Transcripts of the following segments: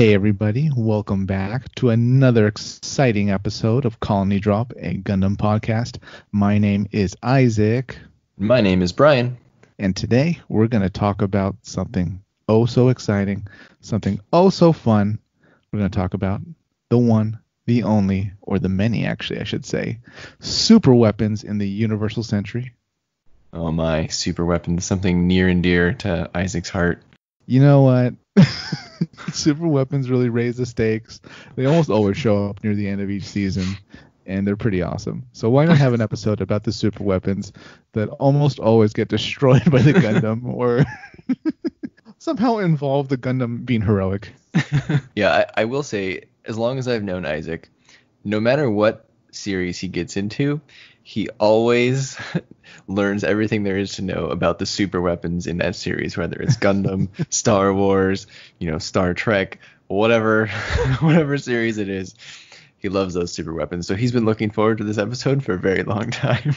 Hey everybody, welcome back to another exciting episode of Colony Drop, a Gundam podcast. My name is Isaac. My name is Brian. And today we're going to talk about something oh so exciting, something oh so fun. We're going to talk about the one, the only, or the many actually I should say, super weapons in the Universal Century. Oh my, super weapons, something near and dear to Isaac's heart. You know what? Super weapons really raise the stakes. They almost always show up near the end of each season, and they're pretty awesome. So why not have an episode about the super weapons that almost always get destroyed by the Gundam or somehow involve the Gundam being heroic? Yeah, I will say, as long as I've known Isaac, no matter what series he gets into, he always learns everything there is to know about the super weapons in that series, whether it's Gundam, Star Wars, Star Trek, whatever series it is. He loves those super weapons. So he's been looking forward to this episode for a very long time.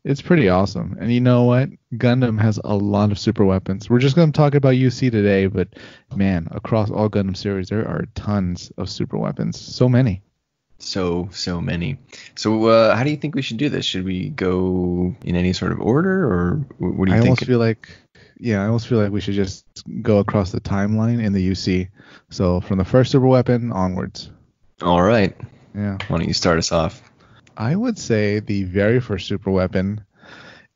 It's pretty awesome. And you know what? Gundam has a lot of super weapons. We're just going to talk about UC today, but man, across all Gundam series, there are tons of super weapons. So many. So many. So how do you think we should do this? Should we go in any sort of order, or what do you think? I almost feel like we should just go across the timeline in the UC. So from the first super weapon onwards. All right. Yeah. Why don't you start us off? I would say the very first super weapon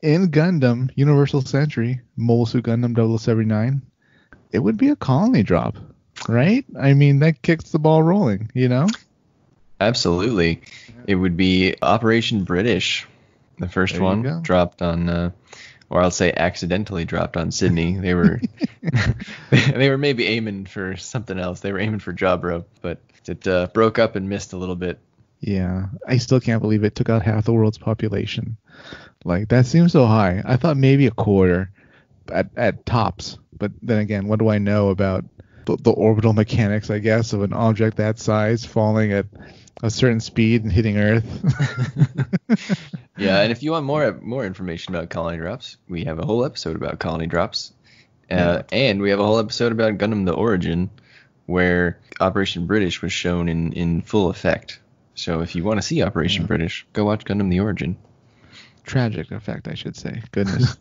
in Gundam Universal Century, Mobile Suit Gundam 0079, it would be a colony drop, right? I mean, that kicks the ball rolling, Absolutely. It would be Operation British. The first one dropped on, or I'll say accidentally dropped on Sydney. They were they were maybe aiming for something else. They were aiming for Jabra, but it broke up and missed a little bit. Yeah, I still can't believe it took out half the world's population. Like, that seems so high. I thought maybe a quarter at tops. But then again, what do I know about the orbital mechanics, I guess, of an object that size falling at a certain speed and hitting Earth? Yeah, and if you want more information about colony drops, we have a whole episode about colony drops. And we have a whole episode about Gundam The Origin, where Operation British was shown in full effect. So if you want to see Operation British, go watch Gundam The Origin. Tragic effect, I should say. Goodness.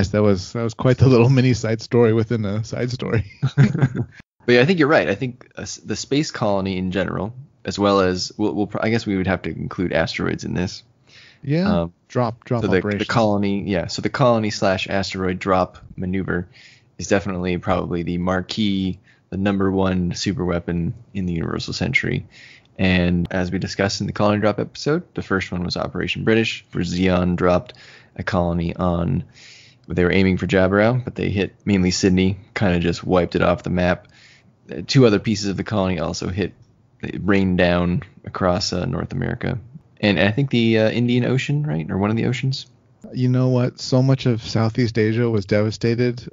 That was quite the little mini side story within a side story. But yeah, I think you're right. I think the space colony in general, as well as I guess we would have to include asteroids in this. Yeah. Drop so operation. The colony, yeah. So the colony/asteroid drop maneuver is definitely probably the marquee, the number one super weapon in the Universal Century. And as we discussed in the colony drop episode, the first one was Operation British, where Zeon dropped a colony on. They were aiming for Jabberau, but they hit mainly Sydney, kind of just wiped it off the map. Two other pieces of the colony also rained down across North America. And I think the Indian Ocean, right? Or one of the oceans. You know what? So much of Southeast Asia was devastated.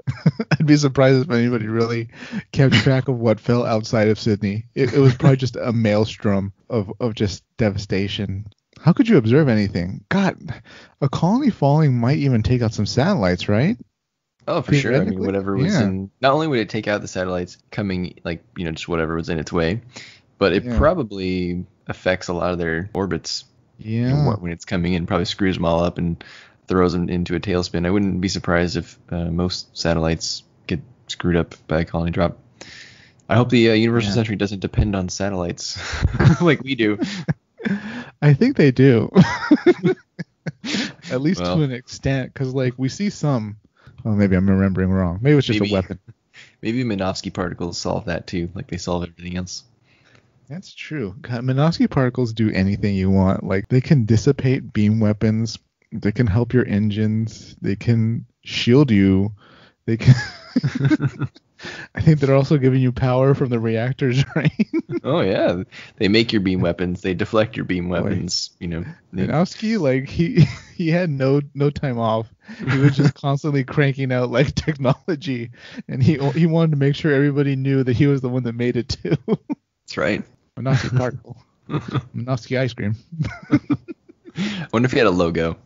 I'd be surprised if anybody really kept track of what fell outside of Sydney. It was probably just a maelstrom of just devastation. How could you observe anything? God, a colony falling might even take out some satellites, right? Oh, for sure. I mean, whatever was in... Not only would it take out the satellites coming, just whatever was in its way, but it probably affects a lot of their orbits. Yeah. When it's coming in, probably screws them all up and throws them into a tailspin. I wouldn't be surprised if most satellites get screwed up by a colony drop. I hope the Universal Century doesn't depend on satellites like we do. I think they do. At least to an extent, because we see some. Oh, maybe I'm remembering wrong. Maybe it's just a weapon. Maybe Minovsky particles solve that too, like they solve everything else. That's true. God, Minovsky particles do anything you want. They can dissipate beam weapons. They can help your engines. They can shield you. They can. I think they're also giving you power from the reactors, right? Oh yeah, they make your beam weapons. They deflect your beam weapons. Minovsky, he had no time off. He was just constantly cranking out technology, and he wanted to make sure everybody knew that he was the one that made it too. That's right. Minovsky particle. Minovsky ice cream. I wonder if he had a logo.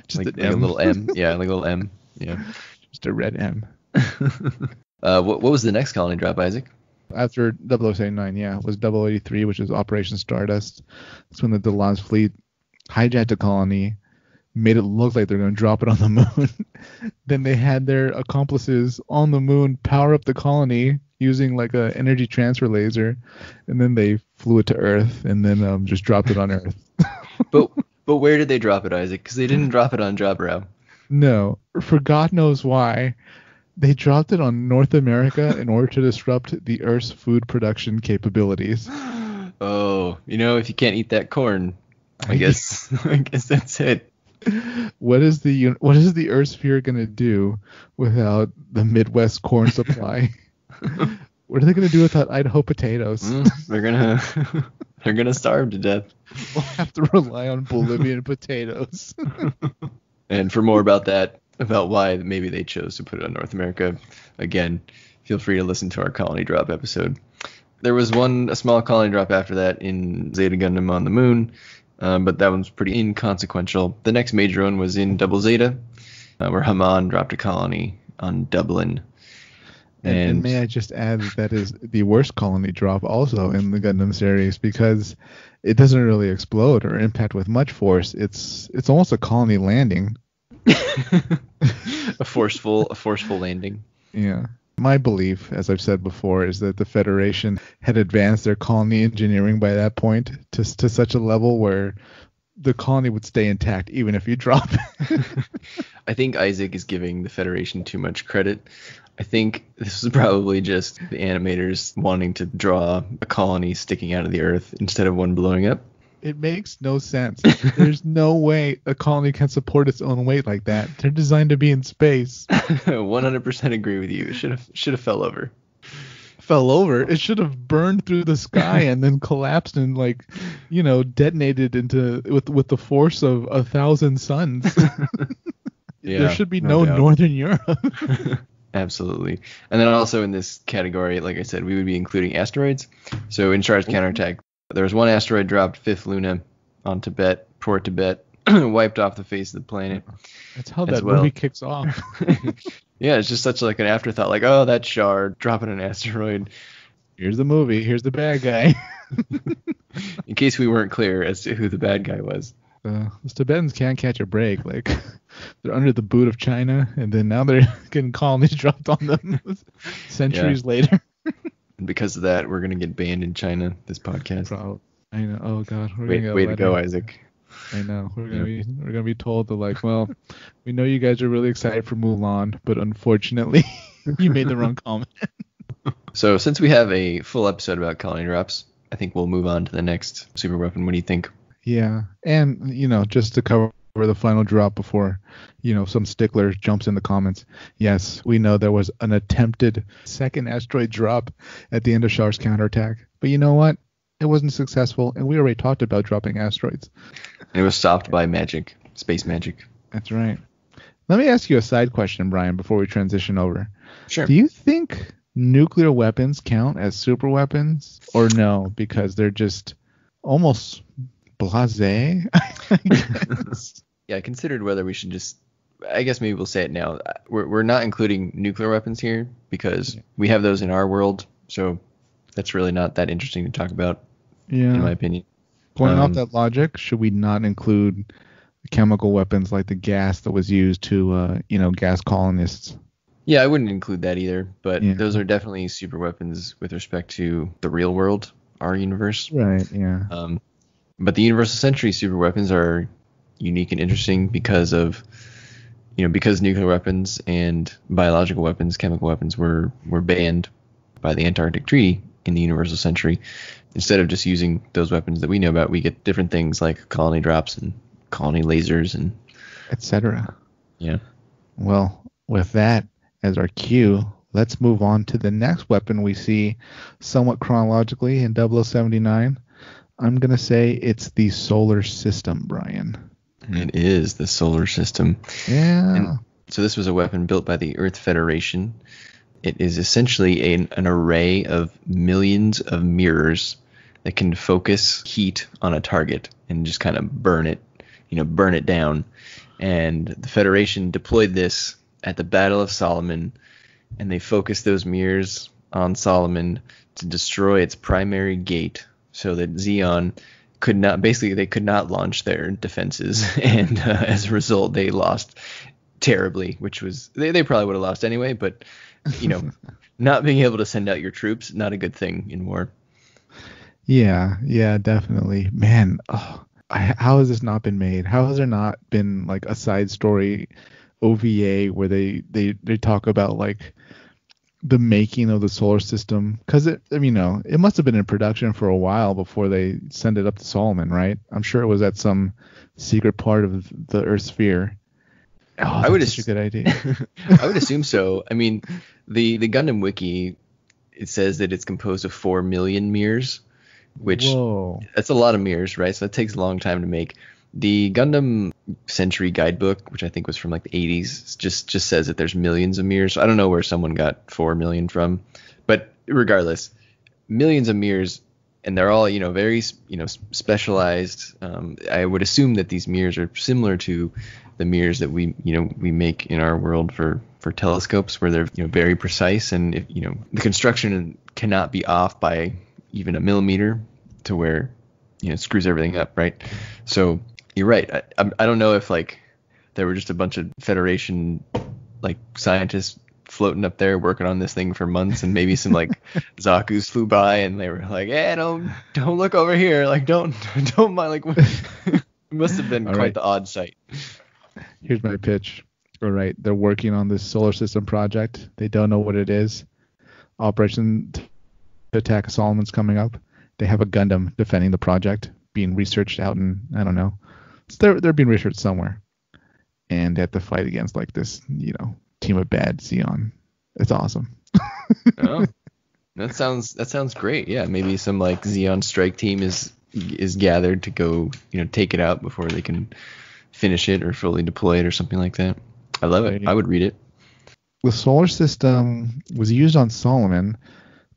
Just like a little M. Yeah, like a little M. Yeah. Just a red M. What was the next colony drop, Isaac? After 0079, yeah, it was 0083, which was Operation Stardust. That's when the Delance fleet hijacked a colony, made it look like they're going to drop it on the moon. Then they had their accomplices on the moon power up the colony using like a energy transfer laser, and then they flew it to Earth and then just dropped it on Earth. But where did they drop it, Isaac? Because they didn't drop it on Jabberwow. No, for God knows why. They dropped it on North America in order to disrupt the Earth's food production capabilities. Oh, if you can't eat that corn, I guess that's it. What is the Earth sphere gonna do without the Midwest corn supply? What are they gonna do without Idaho potatoes? They're gonna starve to death. We'll have to rely on Bolivian potatoes. And for more about that, about why maybe they chose to put it on North America, again, feel free to listen to our colony drop episode. There was a small colony drop after that in Zeta Gundam on the moon, but that one's pretty inconsequential. The next major one was in Double Zeta, where Haman dropped a colony on Dublin. And may I just add that is the worst colony drop also in the Gundam series, because it doesn't really explode or impact with much force. It's almost a colony landing. a forceful landing. Yeah. My belief, as I've said before, is that the Federation had advanced their colony engineering by that point to such a level where the colony would stay intact even if you drop it. I think Isaac is giving the Federation too much credit. I think this was probably just the animators wanting to draw a colony sticking out of the Earth instead of one blowing up. It makes no sense. There's no way a colony can support its own weight like that. They're designed to be in space. 100% agree with you. It should have fell over. Fell over? It should have burned through the sky and then collapsed and detonated into with the force of 1,000 suns. Yeah, there should be no Northern Europe. Absolutely. And then also in this category, like I said, we would be including asteroids. So in Charged Counterattack, there was one asteroid dropped, Fifth Luna, on Tibet, poor Tibet, wiped off the face of the planet. That's how that movie kicks off. Yeah, it's just such like an afterthought, like, oh, that shard, dropping an asteroid. Here's the movie, here's the bad guy. In case we weren't clear as to who the bad guy was. The Tibetans can't catch a break. Like, they're under the boot of China, and then now they're getting colonies dropped on them centuries later. And because of that, we're going to get banned in China, this podcast. Probably. I know. Oh, God. Way to go, Isaac. I know. We're gonna be told to, like, well, we know you guys are really excited for Mulan, but unfortunately, you made the wrong comment. So since we have a full episode about colony drops, I think we'll move on to the next super weapon. What do you think? Yeah, and just to cover the final drop before some stickler jumps in the comments. Yes, we know there was an attempted second asteroid drop at the end of Char's counterattack, but you know what? It wasn't successful, and we already talked about dropping asteroids. It was stopped by magic, space magic. That's right. Let me ask you a side question, Brian, before we transition over. Sure. Do you think nuclear weapons count as super weapons, or no, because they're just almost blasé? I guess. Yeah, I considered whether we should just, I guess maybe we'll say it now. We're not including nuclear weapons here because we have those in our world, so that's really not that interesting to talk about, in my opinion. Going off that logic, should we not include chemical weapons like the gas that was used to, gas colonists? Yeah, I wouldn't include that either, but those are definitely super weapons with respect to the real world, our universe. Right, yeah. But the Universal Century super weapons are unique and interesting because of, because nuclear weapons and biological weapons, chemical weapons were banned by the Antarctic Treaty in the Universal Century. Instead of just using those weapons that we know about, we get different things like colony drops and colony lasers and etc. Yeah. Well, with that as our cue, let's move on to the next weapon we see somewhat chronologically in 0079. I'm going to say it's the solar system, Brian. It is the solar system. Yeah. And so this was a weapon built by the Earth Federation. It is essentially an array of millions of mirrors that can focus heat on a target and just kind of burn it down. And the Federation deployed this at the Battle of Solomon, and they focused those mirrors on Solomon to destroy its primary gate so that Xeon could not launch their defenses, and as a result they lost terribly, which was they probably would have lost anyway, but not being able to send out your troops, not a good thing in war. Yeah, definitely. Man, how has this not been made? How has there not been like a side story OVA where they talk about like the making of the solar system? Because it must have been in production for a while before they send it up to Solomon, right? I'm sure it was at some secret part of the Earth sphere. I would such a good idea. I would assume so. I mean, the Gundam wiki, it says that it's composed of 4 million mirrors, which that's a lot of mirrors, right? So that takes a long time to make. The Gundam Century guidebook, which I think was from like the 80s, just says that there's millions of mirrors. I don't know where someone got 4 million from, but regardless, millions of mirrors, and they're all very specialized. I would assume that these mirrors are similar to the mirrors that we make in our world for telescopes, where they're very precise, and the construction cannot be off by even a millimeter to where it screws everything up, right? So you're right. I don't know if like there were just a bunch of Federation like scientists floating up there working on this thing for months, and maybe some like Zaku's flew by and they were like, don't look over here, like don't mind, like it must have been quite the odd sight. Here's my pitch. All right, they're working on this solar system project. They don't know what it is. Operation to attack Solomon's coming up. They have a Gundam defending the project, being researched out in, I don't know. So they're being researched somewhere, and they have to fight against like this, team of bad Xeon. It's awesome. Oh, that sounds great. Yeah, maybe some like Xeon strike team is gathered to go, take it out before they can finish it or fully deploy it or something like that. I love it. I would read it. The solar system was used on Solomon,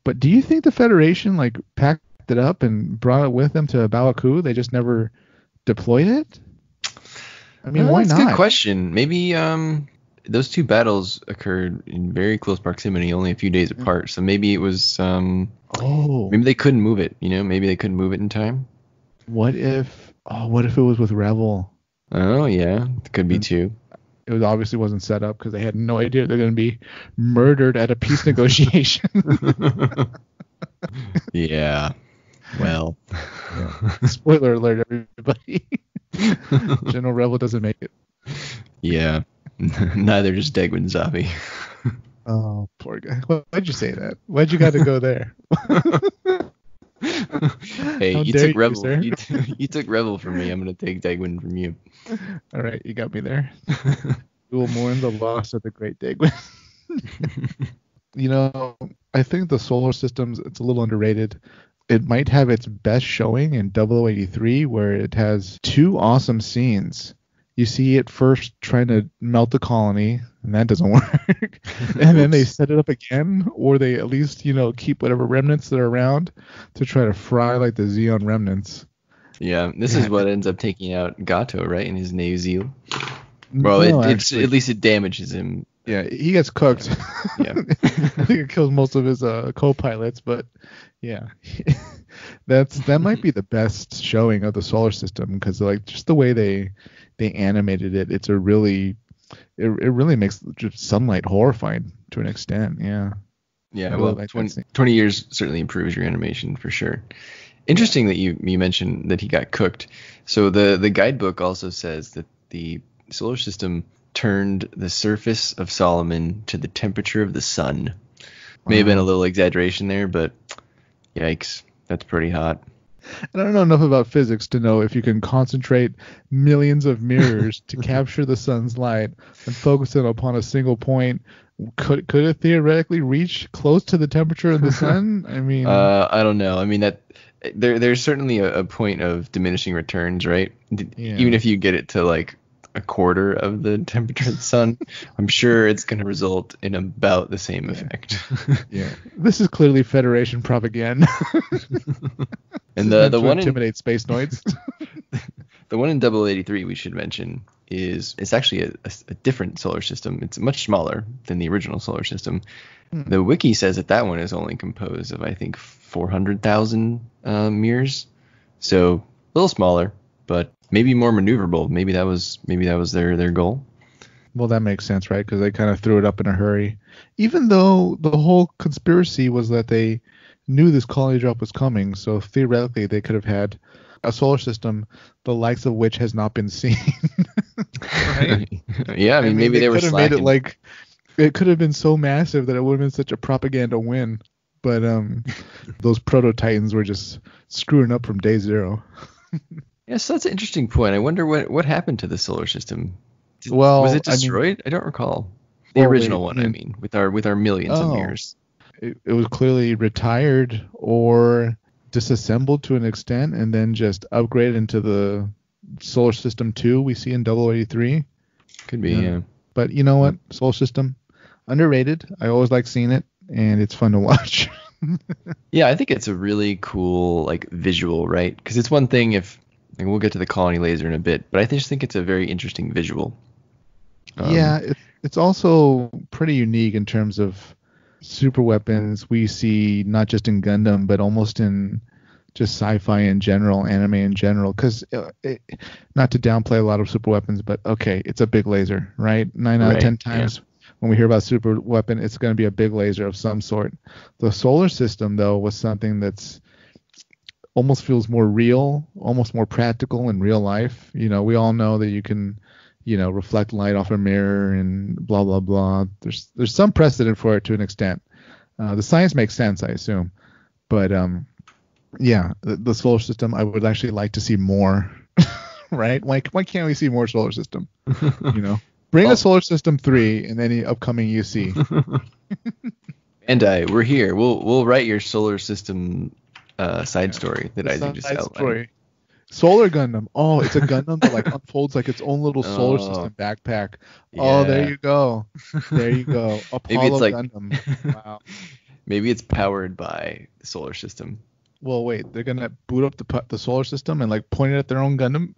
but do you think the Federation like packed it up and brought it with them to Bawaku? They just never deployed it? I mean, why not? That's a good question. Maybe those two battles occurred in very close proximity, only a few days apart. So maybe it was maybe they couldn't move it, maybe they couldn't move it in time. What if it was with Rebel? Oh yeah, it could be too. It obviously wasn't set up because they had no idea they're going to be murdered at a peace negotiation. Yeah. Well. Yeah. Spoiler alert, everybody. General Rebel doesn't make it. Yeah. Neither does Degwin Zabi. Oh, poor guy. Why'd you say that? Why'd you got to go there? Hey, you took Rebel. You took Rebel from me. I'm going to take Degwin from you. All right, you got me there. We will mourn the loss of the great Degwin. I think the solar system's it's a little underrated. It might have its best showing in 0083, where it has two awesome scenes. You see it first trying to melt the colony, and that doesn't work. And then they set it up again, or they at least, keep whatever remnants that are around to try to fry like the Xeon remnants. Yeah, this is what ends up taking out Gato, right, in his Neo Zeal. Well, at least it damages him. Yeah, he gets cooked. Yeah. I think it kills most of his co-pilots, but yeah, that might be the best showing of the solar system, because like just the way they animated it, it really makes just sunlight horrifying to an extent. Yeah. Yeah. Well, 20 years certainly improves your animation for sure. Interesting that you mentioned that he got cooked. So the guidebook also says that the solar system turned the surface of Solomon to the temperature of the sun. May have been a little exaggeration there, but yikes, that's pretty hot. And I don't know enough about physics to know if you can concentrate millions of mirrors to capture the sun's light and focus it upon a single point. Could it theoretically reach close to the temperature of the sun? I mean, I don't know. I mean that there's certainly a point of diminishing returns, right? Yeah. Even if you get it to like a quarter of the temperature of the sun, I'm sure it's going to result in about the same effect. Yeah, this is clearly Federation propaganda. And the one intimidate space noids. The one in 0083 we should mention it's actually a different solar system. It's much smaller than the original solar system. The wiki says that one is only composed of, I think, 400,000 mirrors. So a little smaller, but maybe more maneuverable. Maybe that was their goal. Well, that makes sense, right? Because they kind of threw it up in a hurry. Even though the whole conspiracy was that they knew this colony drop was coming, so theoretically they could have had a solar system the likes of which has not been seen. Right? Yeah, I mean maybe they were slacking. Made it it could have been so massive that it would have been such a propaganda win. But those proto-titans were just screwing up from day zero. Yes, that's an interesting point. I wonder what happened to the solar system. Was it destroyed? I don't recall. The original one, I mean, with our millions of mirrors. It was clearly retired or disassembled to an extent and then just upgraded into the solar system 2 we see in 0083. Could be, yeah. But you know what? Solar system, underrated. I always like seeing it, and it's fun to watch. Yeah, I think it's a really cool visual, right? Because it's one thing if we'll get to the colony laser in a bit, but I just think it's a very interesting visual. Yeah, it's also pretty unique in terms of super weapons we see not just in Gundam, but almost in just sci-fi in general, anime in general. Because not to downplay a lot of super weapons, but okay, it's a big laser, right? 9 out of 10 times when we hear about super weapon, it's going to be a big laser of some sort. The solar system, though, was something that's almost feels more real, almost more practical in real life. We all know that you can, reflect light off a mirror and blah, blah, blah. There's some precedent for it to an extent. The science makes sense, I assume. But, the solar system, I would actually like to see more, right? Why can't we see more solar system? Bring a solar system 3 in any upcoming UC. And we're here. We'll write your solar system side story that I just outlined. Solar Gundam. Oh, it's a Gundam that unfolds like its own little solar system backpack. Yeah. Oh, there you go. Apollo Maybe it's Gundam. Wow. Maybe it's powered by the solar system. Well, wait. They're gonna boot up the solar system and point it at their own Gundam.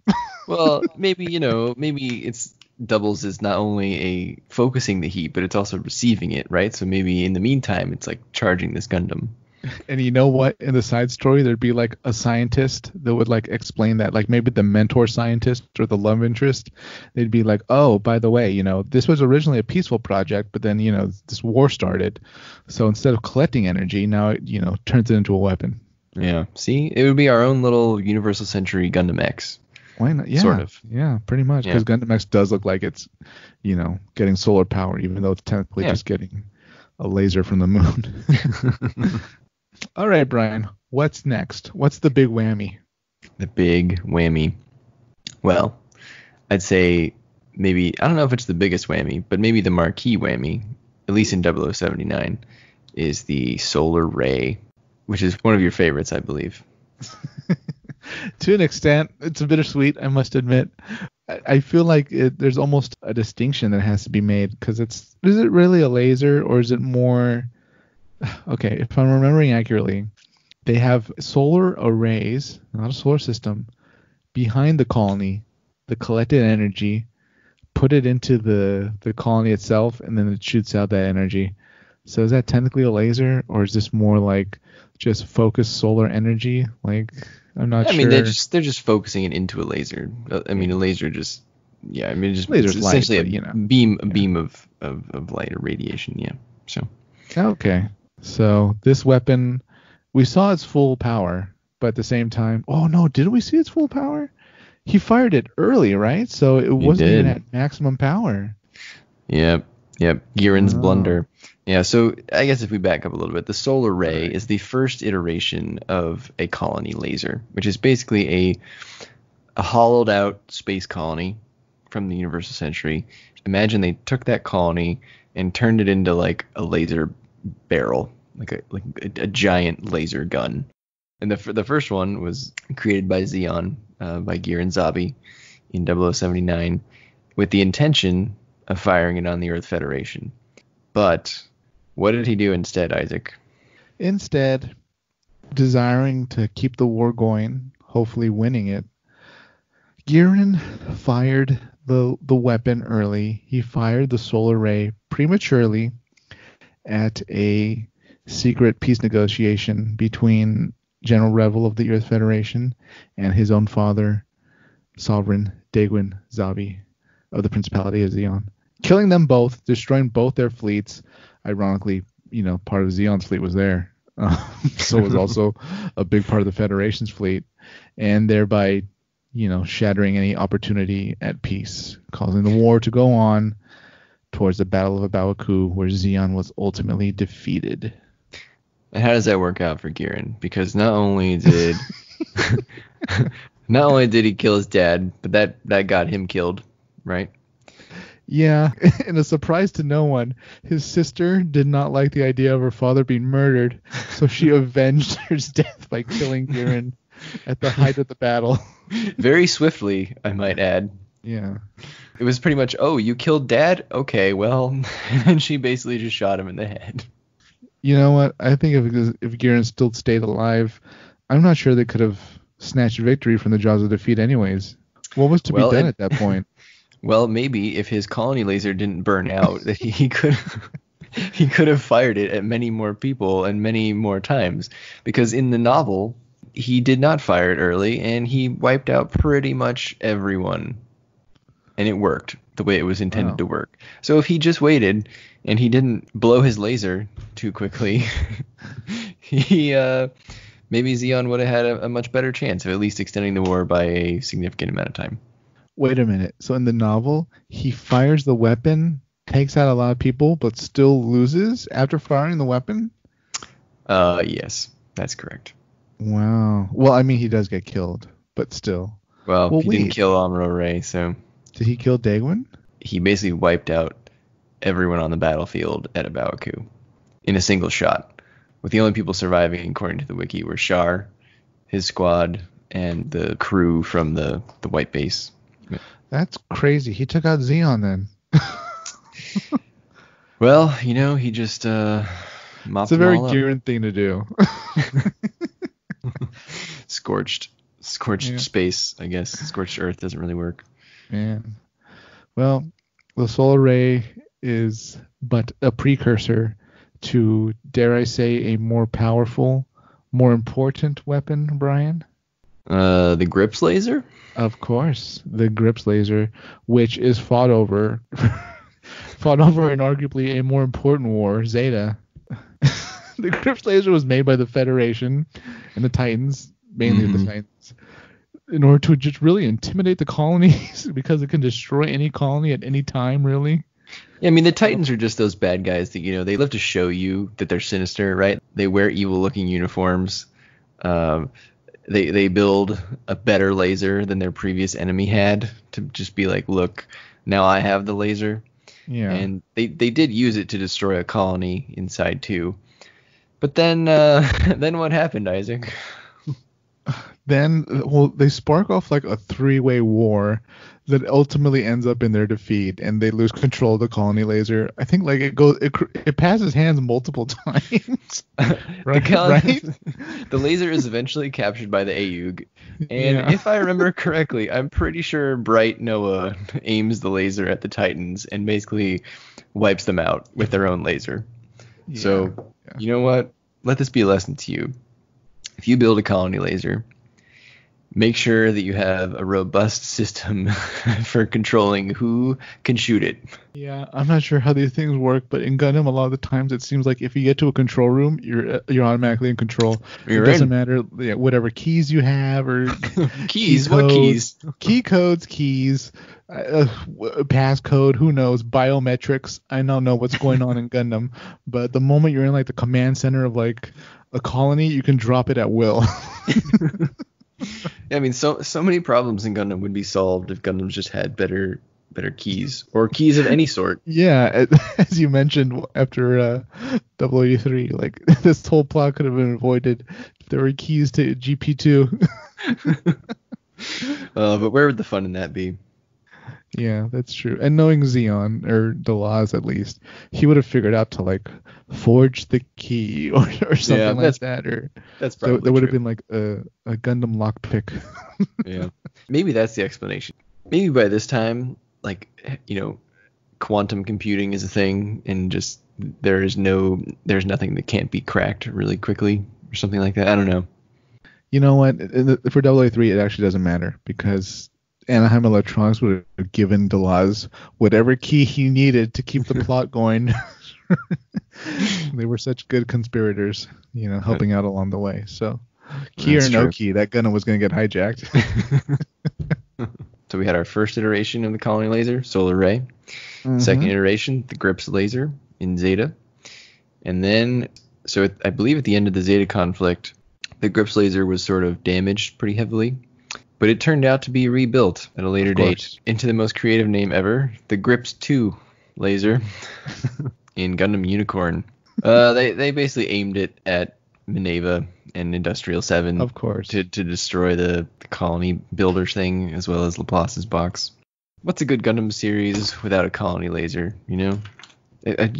Well, maybe it's doubles as not only a focusing the heat, but it's also receiving it, right? So maybe in the meantime, it's charging this Gundam. And you know what? In the side story, there'd be a scientist that would explain that, maybe the mentor scientist or the love interest. They'd be oh, by the way, this was originally a peaceful project, but then, this war started. So instead of collecting energy, now it, turns it into a weapon. Yeah. See, it would be our own little Universal Century Gundam X. Why not? Yeah. Sort of. Yeah, pretty much. Because Gundam X does look like it's, getting solar power, even though it's technically just getting a laser from the moon. All right, Brian, what's next? What's the big whammy? The big whammy. Well, I'd say maybe, I don't know if it's the biggest whammy, but maybe the marquee whammy, at least in 0079, is the solar ray, which is one of your favorites, I believe. To an extent, it's a bittersweet, I must admit. I feel like there's almost a distinction that has to be made, because is it really a laser, or is it more... Okay, if I'm remembering accurately, they have solar arrays, not a solar system, behind the colony, the collected energy, put it into the colony itself, and then it shoots out that energy. So is that technically a laser, or is this more just focused solar energy? I'm not sure. I mean, they're just focusing it into a laser. I mean, a laser just laser's essentially light, a beam of light or radiation. Yeah. So. Okay. So this weapon, we saw its full power, but at the same time, oh no, did we see its full power? He fired it early, right? So it wasn't even at maximum power. Yep. Girin's blunder. Yeah, so I guess if we back up a little bit, the solar ray is the first iteration of a colony laser, which is basically a hollowed out space colony from the Universal Century. Imagine they took that colony and turned it into a laser barrel, like a giant laser gun. And the first one was created by Xeon, by Girin Zabi in 0079, with the intention of firing it on the Earth Federation. But what did he do instead, Isaac? Instead, desiring to keep the war going, hopefully winning it, Giran fired the weapon early. He fired the solar ray prematurely at a secret peace negotiation between General Revel of the Earth Federation and his own father, Sovereign Daegwin Zabi of the Principality of Zeon, killing them both, destroying both their fleets. Ironically, part of Zeon's fleet was there, so it was also a big part of the Federation's fleet, and thereby, shattering any opportunity at peace, causing the war to go on towards the Battle of Abawaku, where Zeon was ultimately defeated. And how does that work out for Giran? Because not only did he kill his dad, but that got him killed, right? Yeah, and a surprise to no one, his sister did not like the idea of her father being murdered, so she avenged his death by killing Giran at the height of the battle. Very swiftly, I might add. Yeah. It was pretty much, oh, you killed Dad? Okay, well, and she basically just shot him in the head. You know what? I think if Giran still stayed alive, I'm not sure they could have snatched victory from the jaws of defeat anyways. What was to be done at that point? Well, maybe if his colony laser didn't burn out, that he could have fired it at many more people and many more times. Because in the novel, he did not fire it early, and he wiped out pretty much everyone. And it worked the way it was intended to work. So if he just waited and he didn't blow his laser too quickly, maybe Zeon would have had a much better chance of at least extending the war by a significant amount of time. Wait a minute. So in the novel, he fires the weapon, takes out a lot of people, but still loses after firing the weapon? Yes, that's correct. Wow. Well, I mean, he does get killed, but still. Well he didn't kill Amuro Ray, so... Did he kill Daegwin? He basically wiped out everyone on the battlefield at Abawaku in a single shot, with the only people surviving, according to the wiki, were Shar, his squad, and the crew from the White Base. That's crazy. He took out Zeon then. Well, he just mopped It's a very Giran thing to do. Scorched space, I guess. Scorched earth doesn't really work. Man. Well, the solar ray is but a precursor to, dare I say, a more powerful, more important weapon, Brian? The Grips laser? Of course, the Grips laser, which is fought over in arguably a more important war, Zeta. The Grips laser was made by the Federation and the Titans, mainly the Titans, in order to just really intimidate the colonies because it can destroy any colony at any time, really. Yeah, I mean, the Titans are just those bad guys that, they love to show you that they're sinister, right? They wear evil-looking uniforms. They build a better laser than their previous enemy had to just be like, look, now I have the laser. Yeah. And they did use it to destroy a colony inside, too. But then what happened, Isaac? Then, they spark off like a three-way war that ultimately ends up in their defeat, and they lose control of the colony laser. I think like it passes hands multiple times. Right? The laser is eventually captured by the Aeug, and if I remember correctly, I'm pretty sure Bright Noah aims the laser at the Titans and basically wipes them out with their own laser. Yeah, so you know what? Let this be a lesson to you. If you build a colony laser, make sure that you have a robust system for controlling who can shoot it. Yeah, I'm not sure how these things work, but in Gundam, a lot of the times it seems like if you get to a control room, you're automatically in control. It doesn't matter whatever keys you have or keys. What keys? Key codes, keys, passcode. Who knows? Biometrics. I don't know what's going on in Gundam, but the moment you're in like the command center of like a colony, you can drop it at will. Yeah, I mean, so many problems in Gundam would be solved if Gundams just had better keys, or keys of any sort. Yeah, as you mentioned after 083, like this whole plot could have been avoided if there were keys to GP2. But where would the fun in that be? Yeah, that's true. And knowing Xeon, or Delaz at least, he would have figured out to like forge the key or Yeah, something like that. Or that's there probably would have true. been like a Gundam lockpick. Yeah. Maybe that's the explanation. Maybe by this time, like, quantum computing is a thing, and just there's nothing that can't be cracked really quickly or something like that. I don't know. You know what? For AA3, it actually doesn't matter because Anaheim Electronics would have given Delaz whatever key he needed to keep the plot going. They were such good conspirators, helping out along the way. So, key That's or no true. key, that Gundam was going to get hijacked. So we had our first iteration of the colony laser, solar ray. Second iteration, the Grips laser in Zeta. And then, I believe at the end of the Zeta conflict, the Grips laser was sort of damaged pretty heavily. But it turned out to be rebuilt at a later date into the most creative name ever, the Grips 2 laser in Gundam Unicorn. They basically aimed it at Minerva and Industrial 7, of course, to destroy the colony builders thing, as well as Laplace's box. What's a good Gundam series without a colony laser? I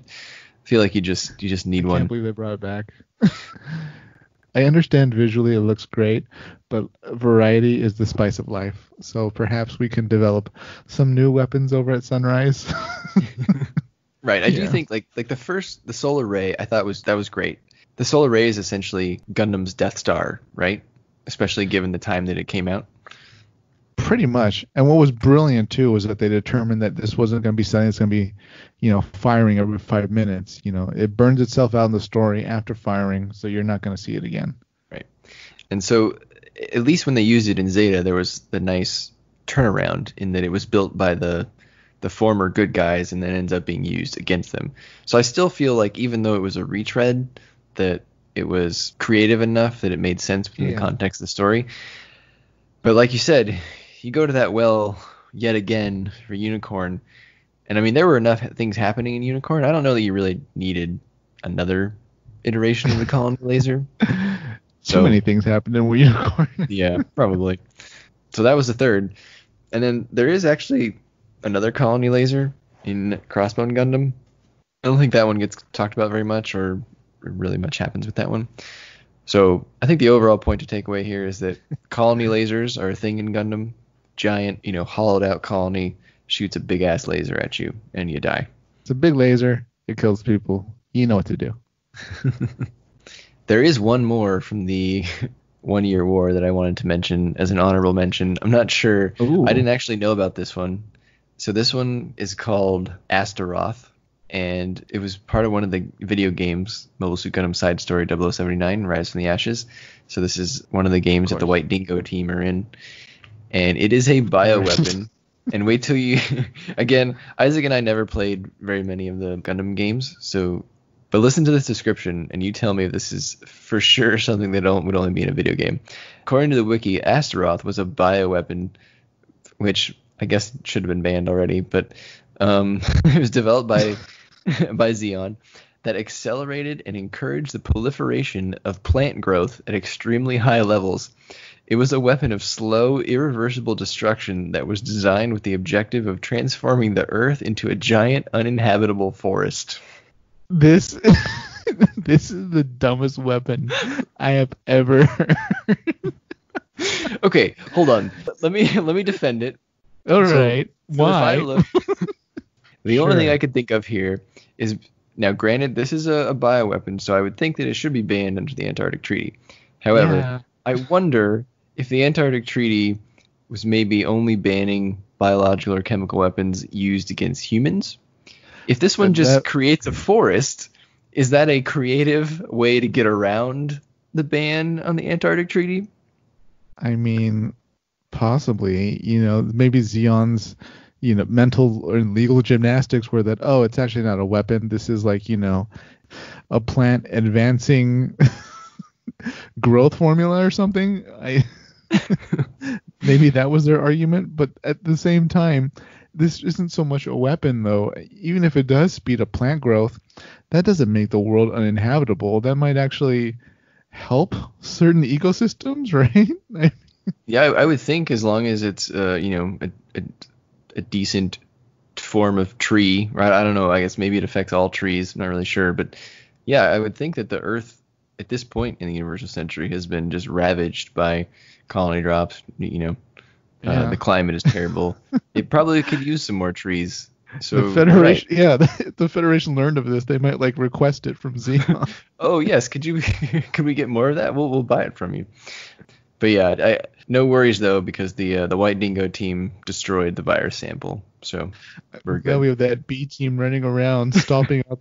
feel like you just need one. I can't believe they brought it back. I understand visually it looks great, but variety is the spice of life. So perhaps we can develop some new weapons over at Sunrise. Right. I do think like the Solar Ray, I thought that was great. The Solar Ray is essentially Gundam's Death Star, right? Especially given the time that it came out. Pretty much. And what was brilliant too was that they determined that this wasn't going to be something that's going to be, firing every 5 minutes. It burns itself out in the story after firing, so you're not going to see it again. Right. And so at least when they used it in Zeta, there was the nice turnaround in that it was built by the former good guys and then ends up being used against them. So I still feel like even though it was a retread, that it was creative enough that it made sense within the context of the story. But like you said, you go to that well yet again for Unicorn, and I mean there were enough things happening in Unicorn. I don't know that you really needed another iteration of the colony laser. Too many things happened in Unicorn. Yeah, probably. So that was the third. And then there is actually another colony laser in Crossbone Gundam. I don't think that one gets talked about very much, or really much happens with that one. So I think the overall point to take away here is that colony lasers are a thing in Gundam. Giant, hollowed out colony shoots a big ass laser at you and you die. It's a big laser. It kills people. You know what to do. There is one more from the 1 Year War that I wanted to mention as an honorable mention. I'm not sure. Ooh. I didn't actually know about this one. So this one is called Astaroth, and it was part of one of the video games, Mobile Suit Gundam Side Story 0079, Rise from the Ashes. So this is one of the games that the White Dingo team are in. And it is a bioweapon. And wait till you... Again, Isaac and I never played very many of the Gundam games, but listen to this description, and you tell me if this is for sure something that would only be in a video game. According to the wiki, Astaroth was a bioweapon, which I guess should have been banned already, but it was developed by Xeon, that accelerated and encouraged the proliferation of plant growth at extremely high levels. It was a weapon of slow, irreversible destruction that was designed with the objective of transforming the Earth into a giant, uninhabitable forest. This is the dumbest weapon I have ever heard. Okay, hold on. Let me defend it. All right. Why? The only thing I could think of here is, now granted, this is a bioweapon, so I would think that it should be banned under the Antarctic Treaty. However, I wonder if the Antarctic Treaty was maybe only banning biological or chemical weapons used against humans. If this one just creates a forest, is that a creative way to get around the ban on the Antarctic Treaty? I mean, possibly. Maybe Xeon's, mental or legal gymnastics were that, it's actually not a weapon. This is like, a plant advancing growth formula or something. Maybe that was their argument, but at the same time, this isn't so much a weapon, though. Even if it does speed up plant growth, that doesn't make the world uninhabitable. That might actually help certain ecosystems, right? Yeah, I would think as long as it's, a decent form of tree, right? I don't know. I guess maybe it affects all trees. I'm not really sure, but yeah, I would think that the Earth at this point in the universal century has been just ravaged by colony drops. The climate is terrible. It probably could use some more trees. So the Federation, the Federation learned of this. They might like request it from Xenon. Oh yes, could we get more of that? We'll buy it from you. But yeah, no worries though, because the White Dingo team destroyed the virus sample. So we're good. Yeah, we have that B team running around, stomping out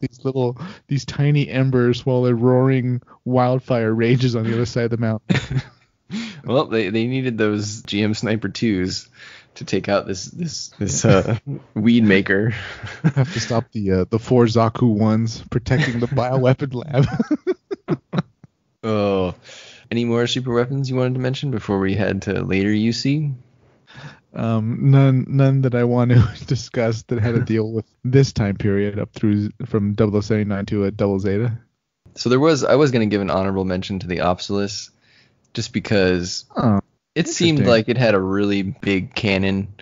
these tiny embers while a roaring wildfire rages on the other side of the mountain. Well, they needed those GM Sniper 2s to take out this weed maker. Have to stop the 4 Zaku 1s protecting the bioweapon lab. Oh, any more super weapons you wanted to mention before we head to later UC? None that I want to discuss that had to deal with this time period up through from 0079 to a Double Zeta. So I was going to give an honorable mention to the Opsilus, just because it seemed like it had a really big cannon,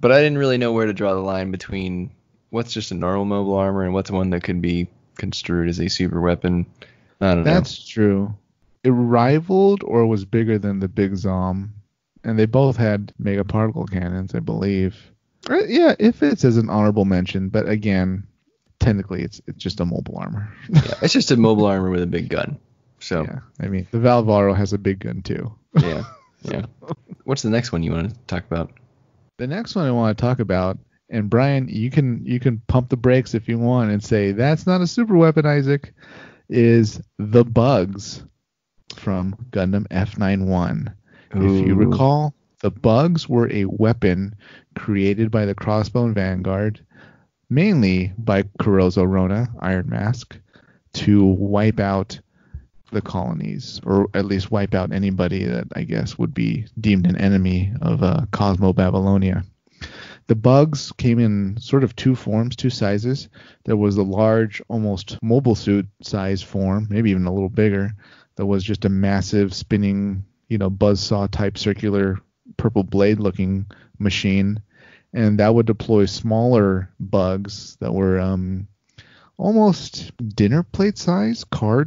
but I didn't really know where to draw the line between what's just a normal mobile armor and what's one that could be construed as a super weapon. I don't know. That's true. It rivaled or was bigger than the Big Zom, and they both had mega particle cannons, I believe. Yeah, it fits as an honorable mention, but again, technically it's just a mobile armor. Yeah, it's just a mobile armor with a big gun. So yeah, I mean, the Valvaro has a big gun too. Yeah. What's the next one you want to talk about? The next one I want to talk about, and Brian, you can pump the brakes if you want and say that's not a super weapon, Isaac, is the bugs from Gundam F91. Ooh. If you recall, the bugs were a weapon created by the Crossbone Vanguard, mainly by Kurozo Rona, Iron Mask, to wipe out the colonies, or at least wipe out anybody that I guess would be deemed an enemy of Cosmo Babylonia. The bugs came in sort of two forms, two sizes. There was the large, almost mobile suit size form, maybe even a little bigger, that was just a massive spinning, buzzsaw type circular purple blade looking machine. And that would deploy smaller bugs that were almost dinner plate size, car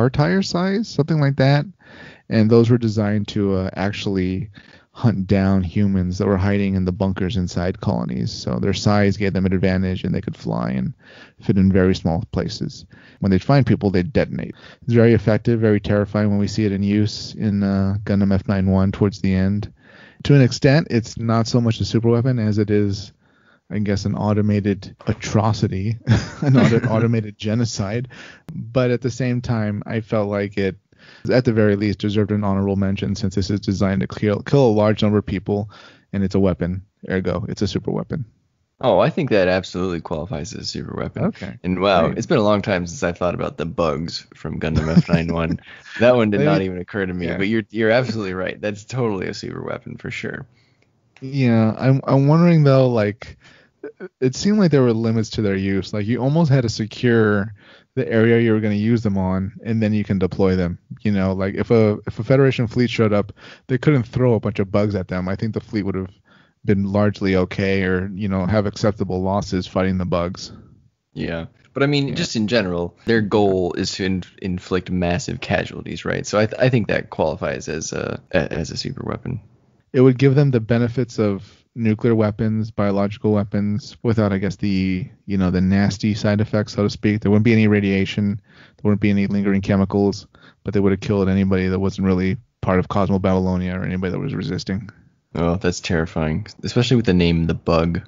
tire size, something like that. And those were designed to actually hunt down humans that were hiding in the bunkers inside colonies. So their size gave them an advantage, and they could fly and fit in very small places. When they'd find people, they'd detonate. It's very effective, very terrifying when we see it in use in Gundam F91 towards the end. To an extent, it's not so much a super weapon as it is, I guess, an automated atrocity, an automated genocide. But at the same time, I felt like it, at the very least, deserved an honorable mention, since this is designed to kill a large number of people, and it's a weapon. Ergo, it's a super weapon. Oh, I think that absolutely qualifies as a super weapon. Okay. And wow, It's been a long time since I thought about the bugs from Gundam F91. That one did not even occur to me. Yeah. But you're absolutely right. That's totally a super weapon for sure. Yeah, I'm wondering though, like, it seemed like there were limits to their use. Like, you almost had to secure the area you were going to use them on, and then you can deploy them. Like if a Federation fleet showed up, they couldn't throw a bunch of bugs at them. I think the fleet would have been largely okay, or have acceptable losses fighting the bugs. Yeah, but I mean, just in general, their goal is to inflict massive casualties, right? So I think that qualifies as a super weapon. It would give them the benefits of nuclear weapons, biological weapons, without, I guess, the the nasty side effects, so to speak. There wouldn't be any radiation, there wouldn't be any lingering chemicals, but they would have killed anybody that wasn't really part of Cosmo Babylonia or anybody that was resisting. Oh, that's terrifying, especially with the name The Bug.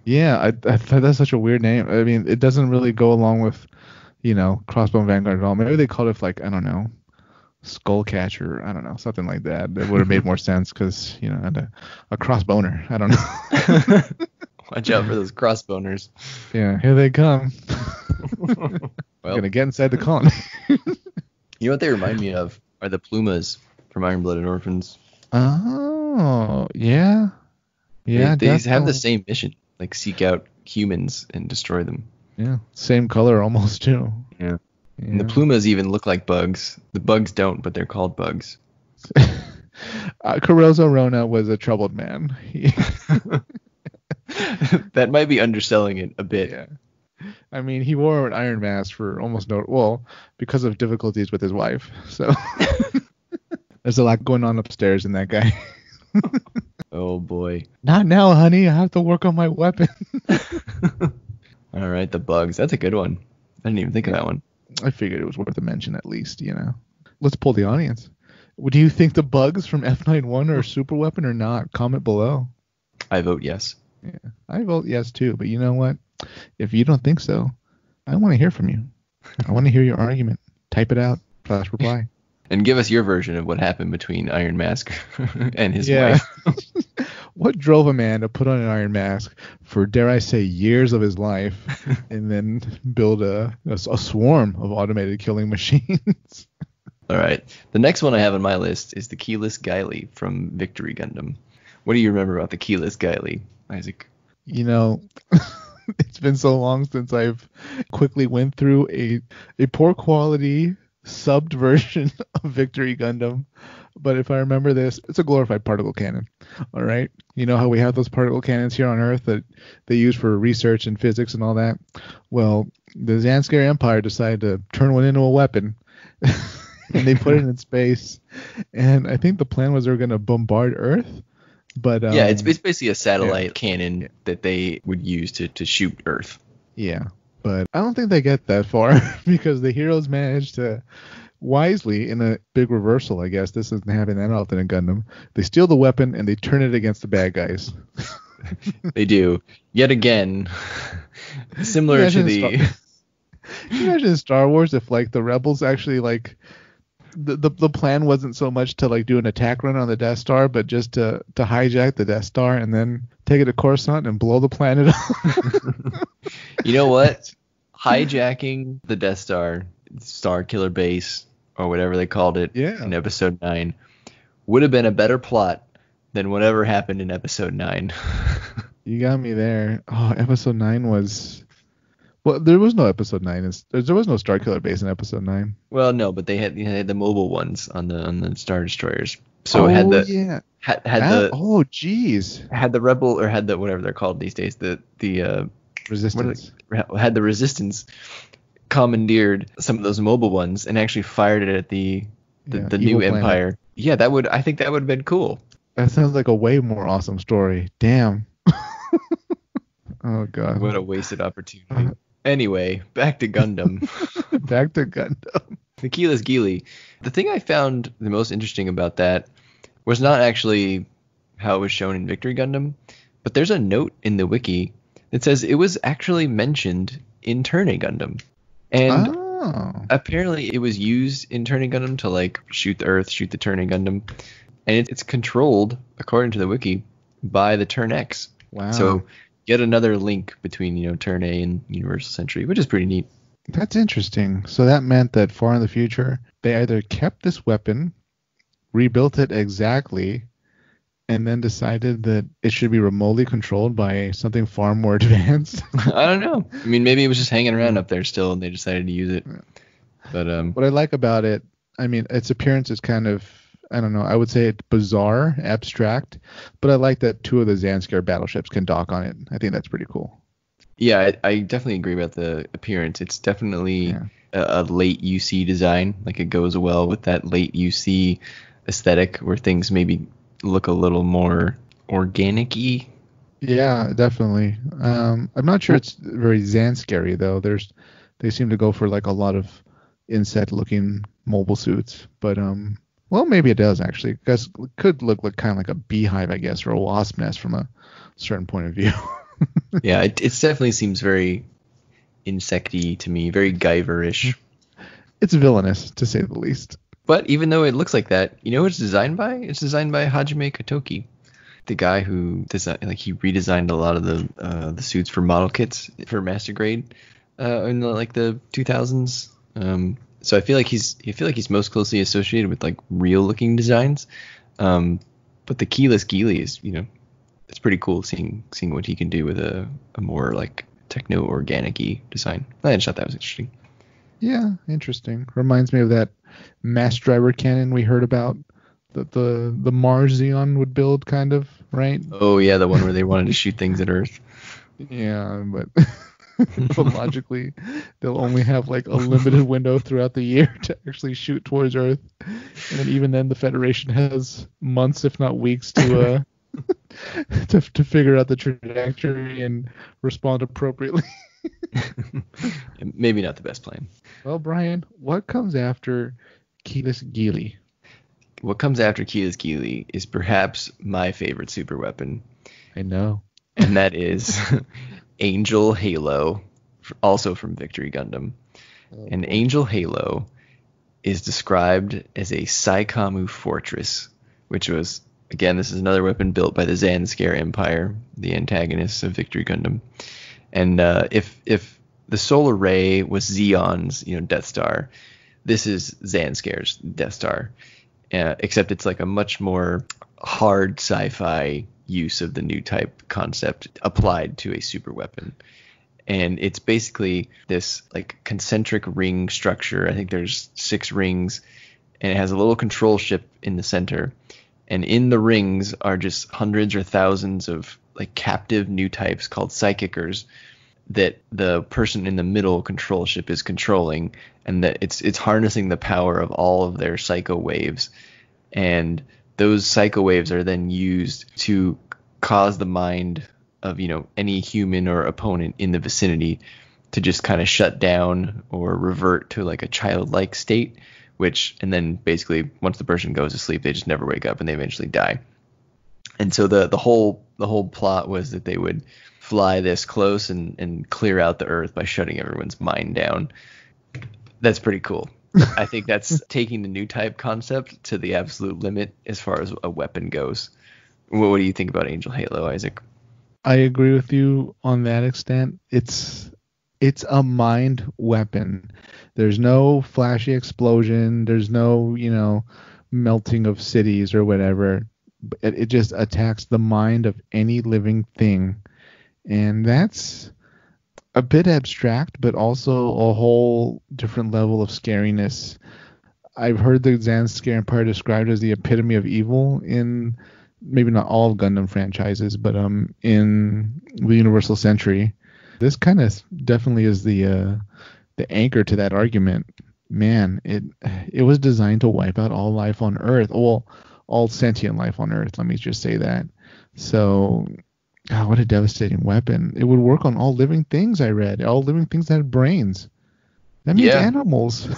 Yeah, I thought that's such a weird name. I mean, it doesn't really go along with, Crossbone Vanguard at all. Maybe they called it, like, I don't know, Skullcatcher, I don't know, something like that. It would have made more sense because, had a crossboner. I don't know. Watch out for those crossboners. Yeah, here they come. Well, gonna get inside the colony. You know what they remind me of are the Plumas from Iron Blooded Orphans. Oh, yeah. Yeah, they have the same mission, like seek out humans and destroy them. Yeah, same color almost too. Yeah. And the Plumas even look like bugs. The bugs don't, but they're called bugs. Kurozo Rona was a troubled man. That might be underselling it a bit. Yeah. I mean, he wore an iron mask for almost because of difficulties with his wife. So there's a lot going on upstairs in that guy. Oh boy. Not now, honey. I have to work on my weapon. All right, the bugs. That's a good one. I didn't even think of that one. I figured it was worth a mention at least, Let's poll the audience. Do you think the bugs from F91 are a super weapon or not? Comment below. I vote yes. Yeah, I vote yes too. But you know what? If you don't think so, I want to hear from you. I want to hear your argument. Type it out. / reply. And give us your version of what happened between Iron Mask and his wife. What drove a man to put on an iron mask for, dare I say, years of his life and then build a swarm of automated killing machines? All right. The next one I have on my list is the keyless Guile from Victory Gundam. What do you remember about the keyless Guile, Isaac? It's been so long since I've quickly went through a poor quality subbed version of Victory Gundam. But if I remember this, it's a glorified particle cannon. All right. You know how we have those particle cannons here on Earth that they use for research and physics and all that? Well, the Zanskar Empire decided to turn one into a weapon. And they put it in space. And I think the plan was they were going to bombard Earth. But yeah, it's basically a satellite cannon that they would use to shoot Earth. Yeah. But I don't think they get that far because the heroes managed to wisely, in a big reversal, I guess, this doesn't happen that often in Gundam, they steal the weapon and they turn it against the bad guys. They do. Yet again, similar to the... Can you imagine in Star Wars if, the rebels actually, the plan wasn't so much to, do an attack run on the Death Star, but just to hijack the Death Star and then take it to Coruscant and blow the planet up? You know what? Hijacking the Death Star, Star Killer Base, or whatever they called it in Episode 9, would have been a better plot than whatever happened in Episode 9. You got me there. Oh, Episode 9 was... Well, there was no Episode 9. There was no Star Killer Base in Episode 9. Well, no, but they had the mobile ones on the Star Destroyers. So it had the... Yeah. Had the... Oh, jeez. Had the Rebel, or had the... Whatever they're called these days. The Resistance. Had the Resistance commandeered some of those mobile ones and actually fired it at the new Empire. Yeah, I think that would have been cool. That sounds like a way more awesome story. Damn. Oh god. What a wasted opportunity. Anyway, back to Gundam. Back to Gundam. The keyless Guile. The thing I found the most interesting about that was not actually how it was shown in Victory Gundam, but there's a note in the wiki that says it was actually mentioned in Turn A Gundam. And apparently it was used in Turn A Gundam to shoot the Earth, shoot the Turn A Gundam. And it's controlled, according to the wiki, by the Turn X. Wow. So yet another link between, Turn A and Universal Century, which is pretty neat. That's interesting. So that meant that far in the future, they either kept this weapon, rebuilt it exactly, and then decided that it should be remotely controlled by something far more advanced. I don't know. I mean, maybe it was just hanging around up there still, and they decided to use it. But what I like about it, I mean, its appearance is kind of, I don't know, I would say it's bizarre, abstract, but I like that 2 of the Zanskar battleships can dock on it. I think that's pretty cool. Yeah, I definitely agree about the appearance. It's definitely a late UC design. It goes well with that late UC aesthetic where things maybe look a little more organic-y. Yeah, definitely. I'm not sure it's very Zanskary though. They seem to go for a lot of insect-looking mobile suits, but well, maybe it does actually, because it could look kind of like a beehive, I guess, or a wasp nest from a certain point of view. Yeah, it definitely seems very insecty to me, very Guyver-ish. It's villainous, to say the least. But even though it looks like that, you know who it's designed by? It's designed by Hajime Kotoki, the guy who he redesigned a lot of the suits for model kits for Master Grade in the 2000s. So I feel like he's most closely associated with real looking designs. But the keyless Guile is, it's pretty cool seeing what he can do with a more techno organic-y design. I just thought that was interesting. Yeah, interesting. Reminds me of that mass driver cannon we heard about that the Mars Xeon would build, kind of. right? Oh yeah, the one where they wanted to shoot things at Earth. Yeah, but but logically, they'll only have like a limited window throughout the year to actually shoot towards Earth, and then even then, the Federation has months, if not weeks, to to figure out the trajectory and respond appropriately. Maybe not the best plan. Well, Brian, what comes after Keyless Geely? What comes after Keyless Geely is perhaps my favorite super weapon, I know. and that is Angel Halo, also from Victory Gundam. And Angel Halo is described as a Saikamu fortress, which was, again, this is another weapon built by the Zanscare Empire, the antagonists of Victory Gundam. And if the solar ray was Zeon's, Death Star, this is Zanscare's Death Star. Except it's like a much more hard sci-fi use of the new type concept applied to a super weapon. And it's basically this like concentric ring structure. I think there's 6 rings, and it has a little control ship in the center. And in the rings are just hundreds or thousands of like captive new types called psychicers that the person in the middle control ship is controlling, and that it's harnessing the power of all of their psycho waves. And those psycho waves are then used to cause the mind of, any human or opponent in the vicinity to just kind of shut down or revert to like a childlike state, and then basically once the person goes to sleep, they just never wake up and they eventually die. And so the whole plot was that they would fly this close and clear out the Earth by shutting everyone's mind down. That's pretty cool. I think that's taking the new type concept to the absolute limit as far as a weapon goes. What do you think about Angel Halo, Isaac? I agree with you on that extent. It's a mind weapon. There's no flashy explosion. There's no, melting of cities or whatever. It just attacks the mind of any living thing. And that's a bit abstract, but also a whole different level of scariness. I've heard the Zanscare Empire described as the epitome of evil in maybe not all of Gundam franchises, but in the Universal Century. This kind of definitely is the anchor to that argument. Man, it was designed to wipe out all life on Earth. Well, all sentient life on Earth. Let me just say that. So, God, what a devastating weapon. It would work on all living things, I read. All living things that had brains. That means animals.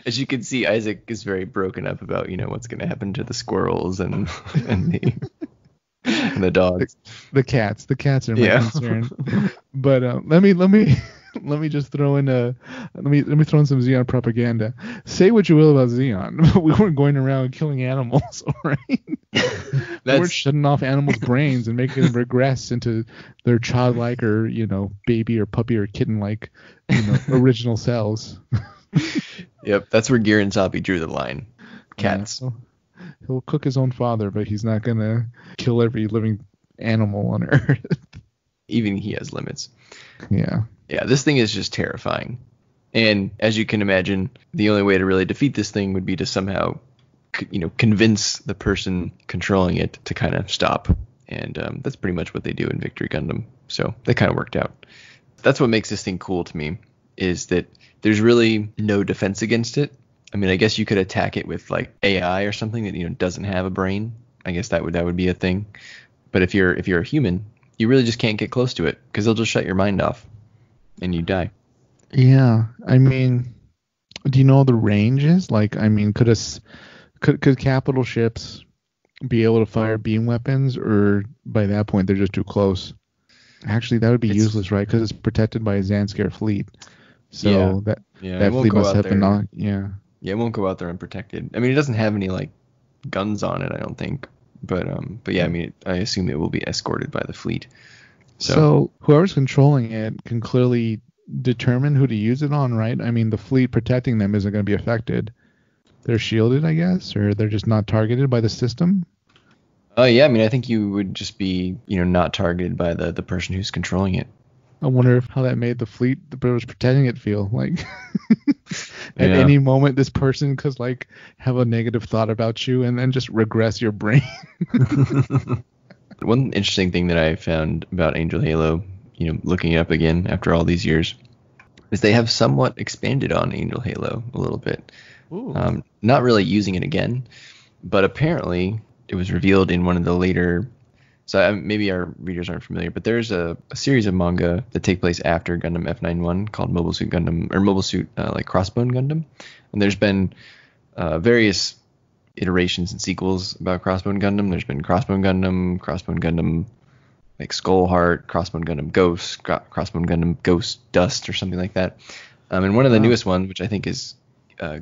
As you can see, Isaac is very broken up about, what's going to happen to the squirrels and the dogs. The cats. The cats are my concern. But let me just throw in let me throw in some Zeon propaganda. Say what you will about Zeon. We weren't going around killing animals, all right? We weren't shutting off animals' brains and making them regress into their childlike or, baby or puppy or kitten-like, original selves. Yep, that's where Giran Sabi drew the line. Cats. Yeah, he'll cook his own father, but he's not gonna kill every living animal on Earth. Even he has limits. Yeah. Yeah, this thing is just terrifying. And as you can imagine, the only way to really defeat this thing would be to somehow, convince the person controlling it to kind of stop. And that's pretty much what they do in Victory Gundam. So that kind of worked out. That's what makes this thing cool to me, is that there's really no defense against it. I mean, I guess you could attack it with like AI or something that doesn't have a brain. I guess that would be a thing. But if you're a human, you really just can't get close to it because they'll just shut your mind off and you die. Yeah, I mean, do you know what the range is? Like, I mean, could capital ships be able to fire beam weapons, or by that point they're just too close? Actually, that would be useless, right? Because it's protected by a Zanscare fleet. So that fleet must have been Yeah, it won't go out there unprotected. I mean, it doesn't have any like guns on it, I don't think. But yeah, I mean, I assume it will be escorted by the fleet. So whoever's controlling it can clearly determine who to use it on, right? I mean, the fleet protecting them isn't going to be affected. They're shielded, I guess, or they're just not targeted by the system. Yeah, I mean, I think you would just be, not targeted by the person who's controlling it. I wonder how that made the fleet that was protecting it feel like. At Yeah. any moment, this person could like have a negative thought about you and then just regress your brain. One interesting thing that I found about Angel Halo, looking it up again after all these years, is they have somewhat expanded on Angel Halo a little bit. Ooh. Not really using it again, but apparently it was revealed in one of the later. So maybe our readers aren't familiar, but there's a series of manga that take place after Gundam F91 called Mobile Suit Gundam, or Mobile Suit like Crossbone Gundam, and there's been various iterations and sequels about Crossbone Gundam. There's been Crossbone Gundam like Skullheart, Crossbone Gundam Ghost, Crossbone Gundam Ghost Dust, or something like that. And one of the newest ones, which I think is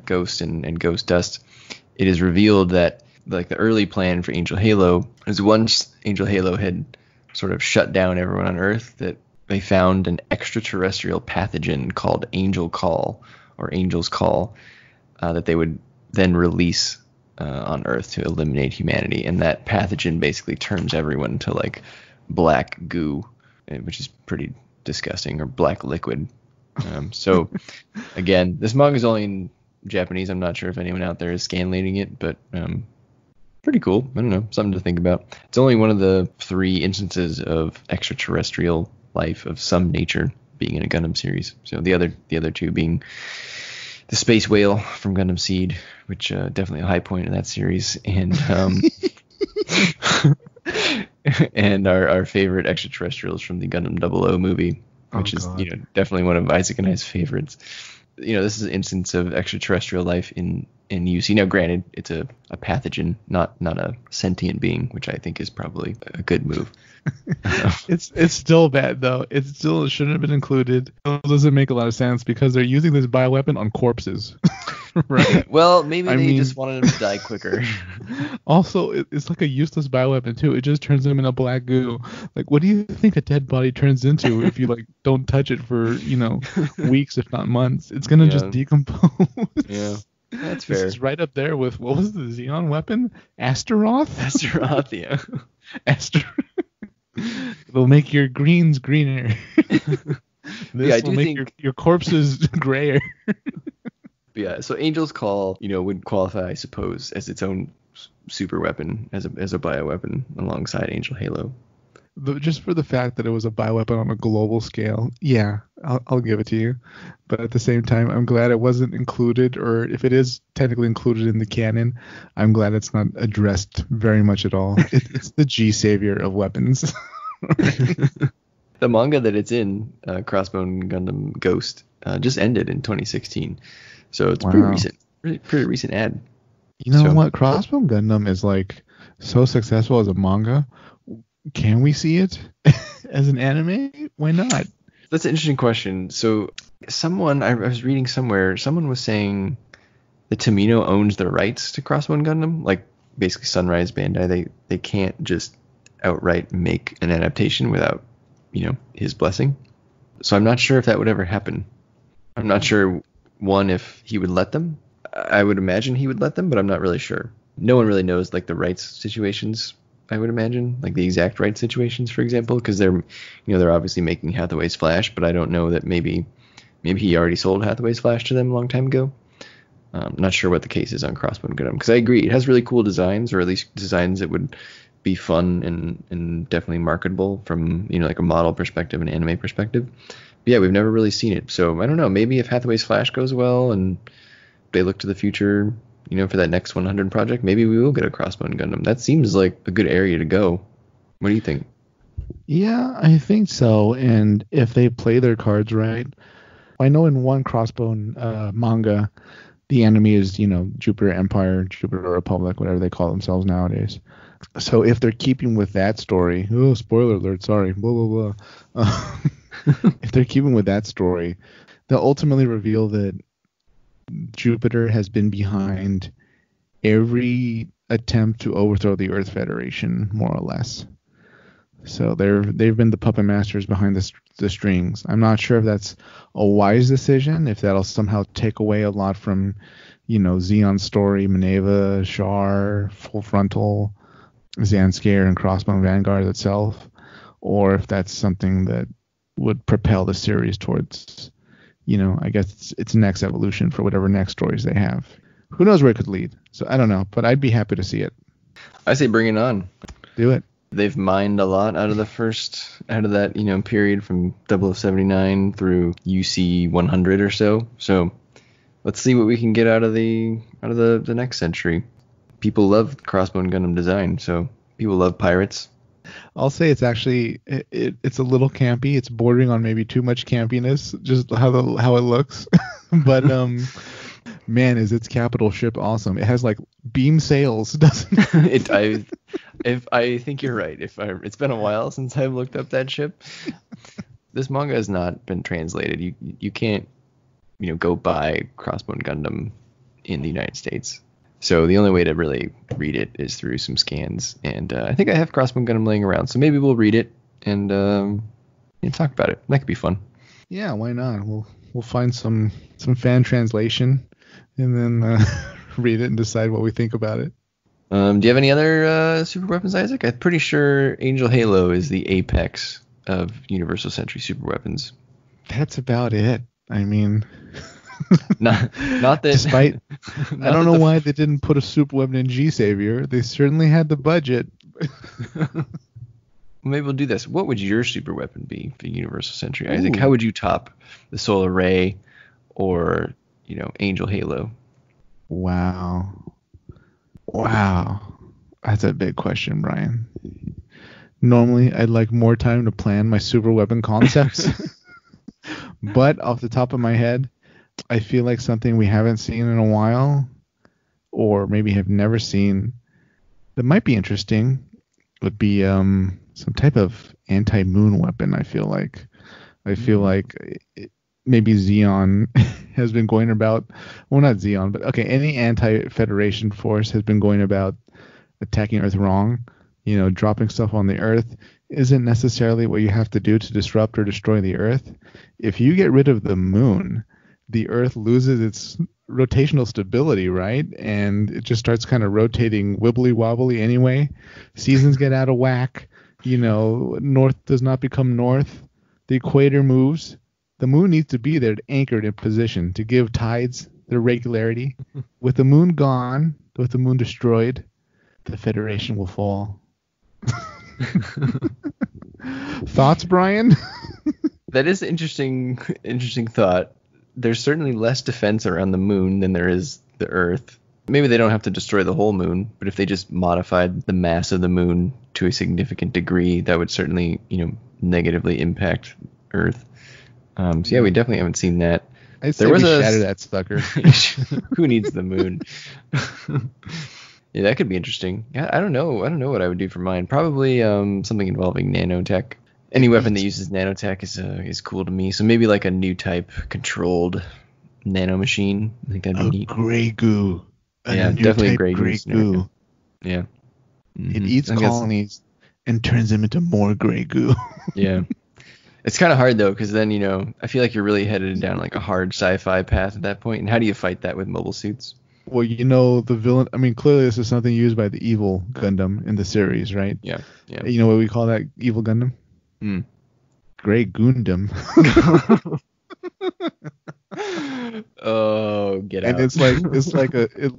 Ghost and Ghost Dust, it is revealed that like the early plan for Angel Halo is once Angel Halo had sort of shut down everyone on Earth, that they found an extraterrestrial pathogen called Angel Call or Angel's Call that they would then release on Earth to eliminate humanity. And that pathogen basically turns everyone to like black goo, which is pretty disgusting, or black liquid. So again, this manga is only in Japanese. I'm not sure if anyone out there is scanlating it, but pretty cool. I don't know, something to think about. It's only one of the 3 instances of extraterrestrial life of some nature being in a Gundam series. So the other 2 being the space whale from Gundam Seed, which definitely a high point in that series, and and our favorite extraterrestrials from the Gundam 00 movie, which is definitely one of Isaac and I's favorites. This is an instance of extraterrestrial life in UC. Now, granted, it's a pathogen, not a sentient being, which I think is probably a good move. It's still bad though. It still shouldn't have been included. It doesn't make a lot of sense because they're using this bioweapon on corpses. Right. Well, maybe they just wanted him to die quicker. Also, it's like a useless bioweapon too. It just turns them into black goo. Like, what do you think a dead body turns into if you like don't touch it for weeks, if not months? It's gonna just decompose. Yeah. That's fair. This is right up there with, what was the Xeon weapon? Astaroth? Astaroth, yeah. It'll make your greens greener. This will make your corpses grayer. Yeah, so Angel's Call, would qualify, I suppose, as its own super weapon, as a bioweapon alongside Angel Halo. Just for the fact that it was a bioweapon on a global scale, yeah, I'll give it to you. But at the same time, I'm glad it wasn't included, or if it is technically included in the canon, I'm glad it's not addressed very much at all. It's the G savior of weapons. The manga that it's in, Crossbone Gundam Ghost, just ended in 2016, so it's pretty recent. Pretty recent ad. You know what? Crossbone Gundam is like so successful as a manga. Can we see it as an anime? Why not? That's an interesting question. So I was reading somewhere, someone was saying that Tomino owns the rights to Crossbone Gundam, like basically Sunrise Bandai. They can't just outright make an adaptation without, his blessing. So I'm not sure if that would ever happen. I'm not sure, one, if he would let them. I would imagine he would let them, but I'm not really sure. No one really knows like the rights situations, I would imagine, like the exact rights situations, for example, because they're obviously making Hathaway's Flash, but I don't know that maybe he already sold Hathaway's Flash to them a long time ago. I'm not sure what the case is on Crossbone Gundam, because I agree it has really cool designs, or at least designs that would be fun and definitely marketable from like a model perspective and anime perspective. But yeah, we've never really seen it, so I don't know. Maybe if Hathaway's Flash goes well and they look to the future, for that next 100 project, maybe we will get a Crossbone Gundam. That seems like a good area to go. What do you think? Yeah, I think so. And if they play their cards right, I know in one Crossbone manga, the enemy is, Jupiter Empire, Jupiter Republic, whatever they call themselves nowadays. So if they're keeping with that story, spoiler alert, sorry, blah, blah, blah. If they're keeping with that story, they'll ultimately reveal that Jupiter has been behind every attempt to overthrow the Earth Federation, more or less. So they've been the puppet masters behind the strings. I'm not sure if that's a wise decision, if that'll somehow take away a lot from, Xeon's story, Maneva, Char, Full Frontal, Zanscare, and Crossbone Vanguard itself, or if that's something that would propel the series towards, I guess it's next evolution for whatever next stories they have. Who knows where it could lead? So I don't know, but I'd be happy to see it. I say bring it on. Do it. They've mined a lot out of that, period from 0079 through UC 100 or so. So let's see what we can get out of the next century. People love Crossbone Gundam design, so people love pirates. I'll say it's actually it's a little campy. It's bordering on maybe too much campiness, just how it looks. But man, is its capital ship awesome! It has like beam sails, doesn't it? I think you're right. It's been a while since I've looked up that ship. This manga has not been translated. You can't go buy Crossbone Gundam in the United States. So the only way to really read it is through some scans, and I think I have Crossbone Gundam laying around, so maybe we'll read it and talk about it. That could be fun. Yeah, why not? We'll find some fan translation, and then read it and decide what we think about it. Do you have any other super weapons, Isaac? I'm pretty sure Angel Halo is the apex of Universal Century super weapons. That's about it. I mean. not that despite I don't know why they didn't put a super weapon in G Savior. They certainly had the budget. Maybe we'll do this. What would your super weapon be for Universal Century, Isaac? How would you top the Solar Ray or Angel Halo? Wow, that's a big question, Brian. Normally I'd like more time to plan my super weapon concepts. But off the top of my head, I feel like something we haven't seen in a while, or maybe have never seen, that might be interesting, would be some type of anti-moon weapon. I feel like maybe Zeon has been going about, well, not Zeon, but okay, any anti-Federation force has been going about attacking Earth wrong. Dropping stuff on the Earth isn't necessarily what you have to do to disrupt or destroy the Earth. If you get rid of the moon, the Earth loses its rotational stability, right? And it just starts kind of rotating wibbly wobbly anyway. Seasons get out of whack. North does not become north. The equator moves. The moon needs to be there anchored in position to give tides their regularity. With the moon gone, with the moon destroyed, the Federation will fall. Thoughts, Brian? That is interesting thought. There's certainly less defense around the moon than there is the Earth. Maybe they don't have to destroy the whole moon, but if they just modified the mass of the moon to a significant degree, that would certainly, negatively impact Earth. So yeah, we definitely haven't seen that. I say we shatter that sucker. Who needs the moon? Yeah, that could be interesting. Yeah, I don't know what I would do for mine. Probably something involving nanotech. Any weapon that uses nanotech is cool to me. So maybe like a new type controlled nanomachine. I think that'd be neat. Gray goo. Yeah, definitely gray goo. Yeah. Mm-hmm. It eats colonies and turns them into more gray goo. Yeah. It's kind of hard though, because then I feel like you're really headed down like a hard sci-fi path at that point. And how do you fight that with mobile suits? Well, the villain. I mean, clearly this is something used by the evil Gundam in the series, right? Yeah. You know what we call that evil Gundam? Gray Goondam. Oh, get out! And it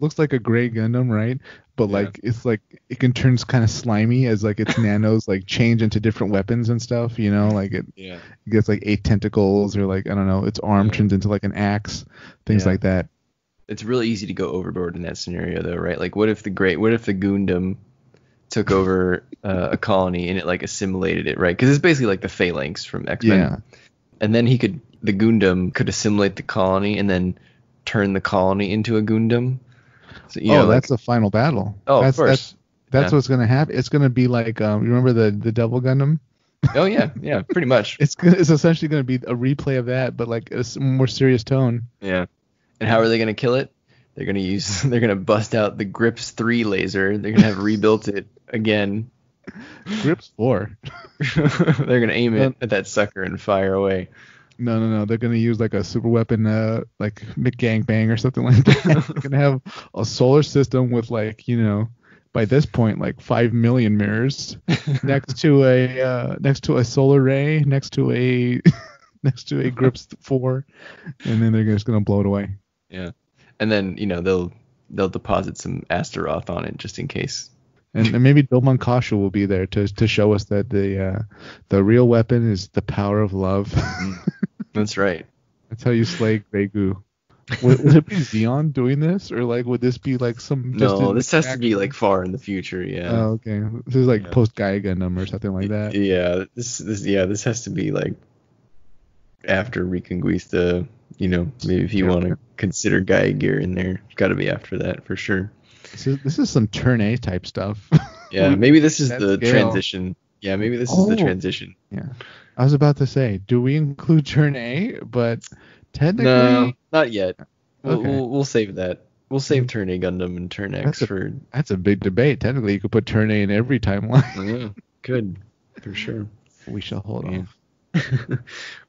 looks like a gray Gundam, right? But it's like it can turn kind of slimy as like its nanos like change into different weapons and stuff. It gets like 8 tentacles, or like I don't know, its arm turns into like an axe, things like that. It's really easy to go overboard in that scenario, though, right? Like, what if the Goondam took over a colony and it like assimilated it, right? Because it's basically like the Phalanx from X-Men. Yeah. And then the Goondam could assimilate the colony and then turn the colony into a Goondam. So, that's the final battle. Oh, of course. That's what's gonna happen. It's gonna be like, you remember the Devil Gundam? Oh yeah, pretty much. It's essentially gonna be a replay of that, but like a more serious tone. Yeah. And how are they gonna kill it? They're gonna bust out the Grips 3 laser. They're gonna have rebuilt it again. Grips 4. They're gonna aim it at that sucker and fire away. No. They're gonna use like a super weapon, like McGangbang or something like that. They're gonna have a solar system with like, by this point like 5 million mirrors next to a solar ray, next to a next to a Grips 4, and then they're just gonna blow it away. Yeah, and then they'll deposit some Astaroth on it just in case. And maybe Domon Kashu will be there to show us that the real weapon is the power of love. That's right. That's how you slay Grey Goo. Would it be Xeon doing this, or like would this be like some? No, this has to be like far in the future. Yeah. Oh, okay. This is like post Gaia Gundam or something like that. Yeah. This has to be like after Reconquista. Maybe if you want to consider Gaia Gear in there, got to be after that for sure. This is some Turn A type stuff. Yeah, maybe this is the transition. Yeah, maybe this is the transition. Yeah, I was about to say, do we include Turn A? But technically, no, not yet. Okay. We'll save that. We'll save Turn A Gundam and Turn X for. That's a big debate. Technically, you could put Turn A in every timeline. Yeah, good for sure. We shall hold on.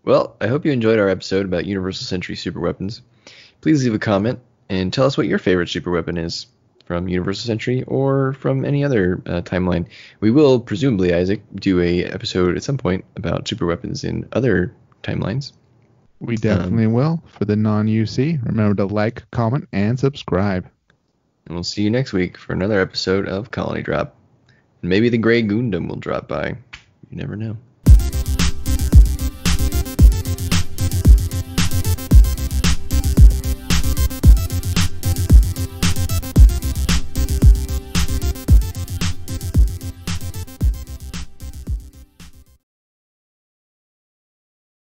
Well, I hope you enjoyed our episode about Universal Century Superweapons. Please leave a comment and tell us what your favorite superweapon is from Universal Century or from any other timeline. We will, presumably, Isaac, do a episode at some point about superweapons in other timelines. We definitely will. For the non-UC, remember to like, comment, and subscribe. And we'll see you next week for another episode of Colony Drop. And maybe the Gray Goondam will drop by. You never know.